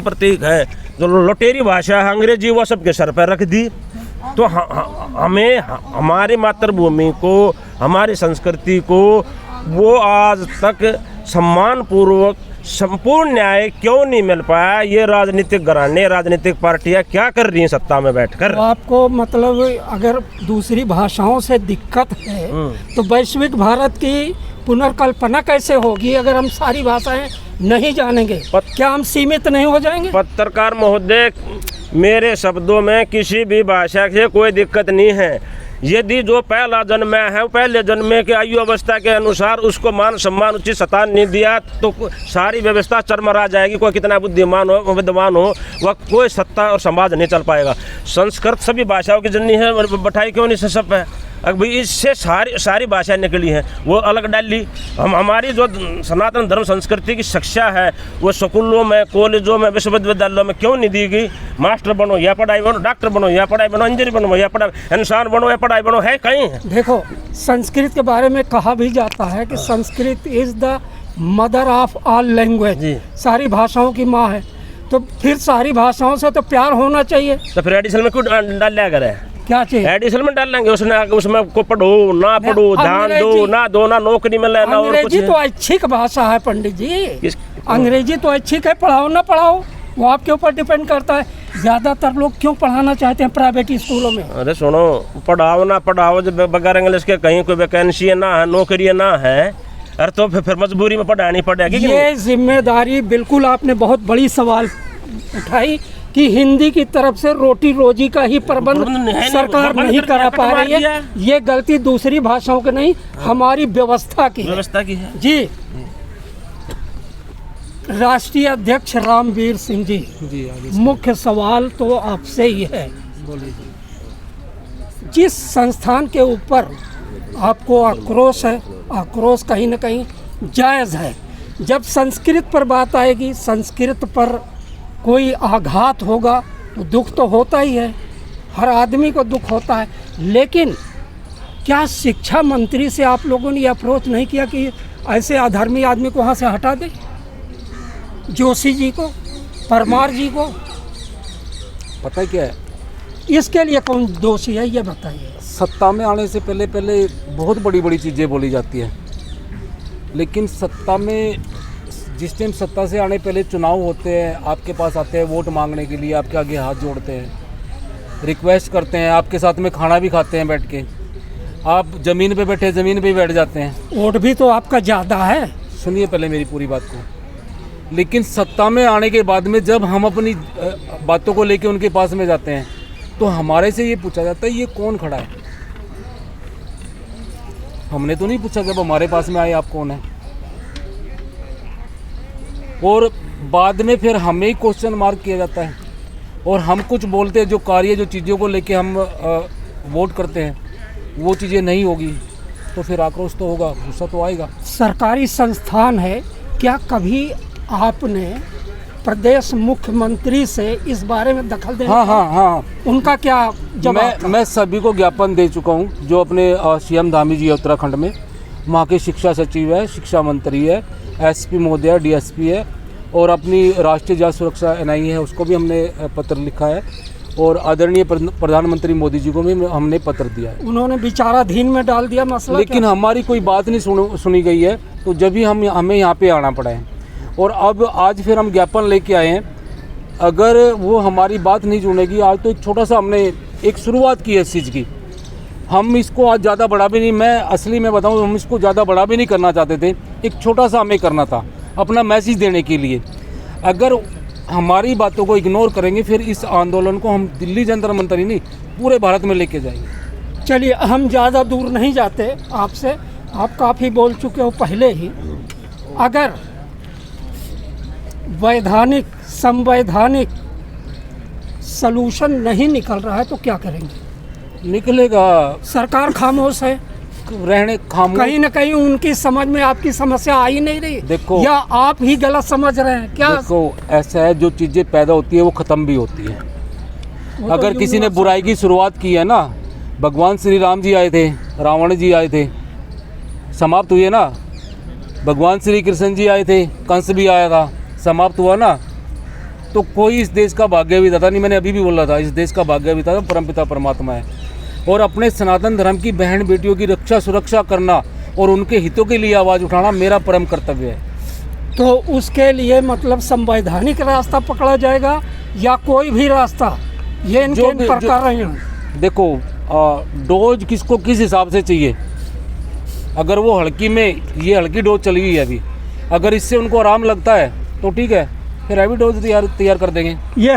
प्रतीक है, जो लुटेरी भाषा है अंग्रेजी, वो सबके सर पर रख दी। तो हमें हमारी मातृभूमि को, हमारी संस्कृति को वो आज तक सम्मानपूर्वक संपूर्ण न्याय क्यों नहीं मिल पाया? ये राजनीतिक घराने, राजनीतिक पार्टियां क्या कर रही हैं सत्ता में बैठकर? तो आपको मतलब अगर दूसरी भाषाओं से दिक्कत है तो वैश्विक भारत की पुनर्कल्पना कैसे होगी अगर हम सारी भाषाएं नहीं जानेंगे? क्या हम सीमित नहीं हो जाएंगे? पत्रकार महोदय, मेरे शब्दों में किसी भी भाषा से कोई दिक्कत नहीं है। यदि जो पहला जन्म है, पहले जन्मे के आयु अवस्था के अनुसार उसको मान सम्मान उचित स्थान नहीं दिया तो सारी व्यवस्था चरमरा जाएगी। कोई कितना बुद्धिमान हो, विद्वान हो, वह कोई सत्ता और समाज नहीं चल पाएगा। संस्कृत सभी भाषाओं की जननी है, बैठाई क्यों नहीं सब है? अभी इससे सारी भाषाएं निकली हैं, वो अलग डाली। हमारी जो सनातन धर्म संस्कृति की शिक्षा है वो स्कूलों में, कॉलेजों में, विश्वविद्यालयों में क्यों नहीं दी गई? मास्टर बनो या पढ़ाई बनो, डॉक्टर बनो या पढ़ाई बनो, इंजीनियर बनो या पढ़ाई, इंसान बनो या पढ़ाई बनो, है कहीं? देखो, संस्कृत के बारे में कहा भी जाता है कि Sanskrit is the mother of all language, सारी भाषाओं की माँ है। तो फिर सारी भाषाओं से तो प्यार होना चाहिए। तो फिर एडिशनल में क्यों डाल लिया करे? क्या चाहिए? एडिशनल में डाल लेंगे उसमें को पढ़ो ना पढ़ो, ध्यान दो ना दो, ना नौकरी मिले ना और कुछ। अंग्रेजी तो ऐच्छिक भाषा है पंडित जी, अंग्रेजी तो ऐच्छिक है, पढ़ाओ ना पढ़ाओ वो आपके ऊपर डिपेंड करता है। ज़्यादातर लोग क्यों पढ़ाना चाहते हैं प्राइवेट स्कूलों में? अरे सुनो, पढ़ाओ ना पढ़ाओ, जब बगैर इंग्लिश के कहीं कोई वैकेंसी ना है, नौकरी ना है, अरे तो फिर मजबूरी में पढ़ानी पड़ेगी। ये जिम्मेदारी बिल्कुल आपने बहुत बड़ी सवाल उठाई कि हिंदी की तरफ से रोटी रोजी का ही प्रबंध सरकार नहीं करा पा रही है। ये गलती दूसरी भाषाओं की नहीं, हमारी व्यवस्था की है जी। राष्ट्रीय अध्यक्ष रामवीर सिंह जी, मुख्य सवाल तो आपसे ही है। जिस संस्थान के ऊपर आपको आक्रोश है, आक्रोश कहीं न कहीं जायज़ है। जब संस्कृत पर बात आएगी, संस्कृत पर कोई आघात होगा तो दुख तो होता ही है, हर आदमी को दुख होता है। लेकिन क्या शिक्षा मंत्री से आप लोगों ने ये अप्रोच नहीं किया कि ऐसे अधर्मी आदमी को वहाँ से हटा दें? जोशी जी को, परमार जी को, पता है क्या है इसके लिए कौन दोषी है ये बताइए। सत्ता में आने से पहले बहुत बड़ी बड़ी चीज़ें बोली जाती हैं, लेकिन सत्ता में जिस टाइम सत्ता से आने पहले चुनाव होते हैं, आपके पास आते हैं वोट मांगने के लिए, आपके आगे हाथ जोड़ते हैं, रिक्वेस्ट करते हैं, आपके साथ में खाना भी खाते हैं बैठ के, आप ज़मीन पे बैठे ज़मीन पे ही बैठ जाते हैं। वोट भी तो आपका ज़्यादा है। सुनिए पहले मेरी पूरी बात को। लेकिन सत्ता में आने के बाद में जब हम अपनी बातों को लेके उनके पास में जाते हैं तो हमारे से ये पूछा जाता है ये कौन खड़ा है। हमने तो नहीं पूछा जब हमारे पास में आए आप कौन है, और बाद में फिर हमें ही क्वेश्चन मार्क किया जाता है और हम कुछ बोलते हैं, जो कार्य जो चीज़ों को लेके हम वोट करते हैं वो चीज़ें नहीं होगी तो फिर आक्रोश तो होगा, गुस्सा तो आएगा। सरकारी संस्थान है, क्या कभी आपने प्रदेश मुख्यमंत्री से इस बारे में दखल देने? हाँ, उनका क्या जवाब? मैं सभी को ज्ञापन दे चुका हूँ, जो अपने सीएम धामी जी है उत्तराखंड में, वहाँ के शिक्षा सचिव है, शिक्षा मंत्री है, एसपी महोदय, डीएसपी है, और अपनी राष्ट्रीय जल सुरक्षा एनआई है उसको भी हमने पत्र लिखा है, और आदरणीय प्रधानमंत्री मोदी जी को भी हमने पत्र दिया है। उन्होंने विचाराधीन में डाल दिया मसला, लेकिन हमारी कोई बात नहीं सुनी गई है, तो जब भी हमें यहाँ पे आना पड़ा है। और अब आज फिर हम ज्ञापन लेके आए हैं, अगर वो हमारी बात नहीं सुनेगी, आज तो एक छोटा सा हमने एक शुरुआत की है इस चीज़ की, हम इसको आज ज़्यादा बड़ा भी नहीं, मैं असली में बताऊँ हम इसको ज़्यादा बड़ा भी नहीं करना चाहते थे, एक छोटा सा हमें करना था अपना मैसेज देने के लिए। अगर हमारी बातों को इग्नोर करेंगे फिर इस आंदोलन को हम दिल्ली जंतर मंतर ही नहीं पूरे भारत में लेके जाएंगे। चलिए, हम ज़्यादा दूर नहीं जाते आपसे, आप काफ़ी बोल चुके हो पहले ही। अगर वैधानिक संवैधानिक सलूशन नहीं निकल रहा है तो क्या करेंगे? निकलेगा, सरकार खामोश है, रहने खामोश, कहीं न कहीं उनकी समझ में आपकी समस्या आ ही नहीं रही। देखो, या आप ही गलत समझ रहे हैं क्या? देखो ऐसा है, जो चीज़ें पैदा होती है वो ख़त्म भी होती है। अगर तो किसी ने बुराई की शुरुआत की है ना, भगवान श्री राम जी आए थे, रावण जी आए थे, समाप्त हुए ना। भगवान श्री कृष्ण जी आए थे, कंस भी आया था, समाप्त हुआ ना। तो कोई इस देश का भाग्य विधाता नहीं, मैंने अभी भी बोला था, इस देश का भाग्य विधाता परमपिता परमात्मा है। और अपने सनातन धर्म की बहन बेटियों की रक्षा सुरक्षा करना और उनके हितों के लिए आवाज़ उठाना मेरा परम कर्तव्य है। तो उसके लिए मतलब संवैधानिक रास्ता पकड़ा जाएगा या कोई भी रास्ता, ये इनके इन प्रकार हैं। देखो डोज किसको किस हिसाब से चाहिए, अगर वो हल्की में, ये हल्की डोज चली हुई है अभी, अगर इससे उनको आराम लगता है तो ठीक है, फिर हैवी डोज तैयार कर देंगे। ये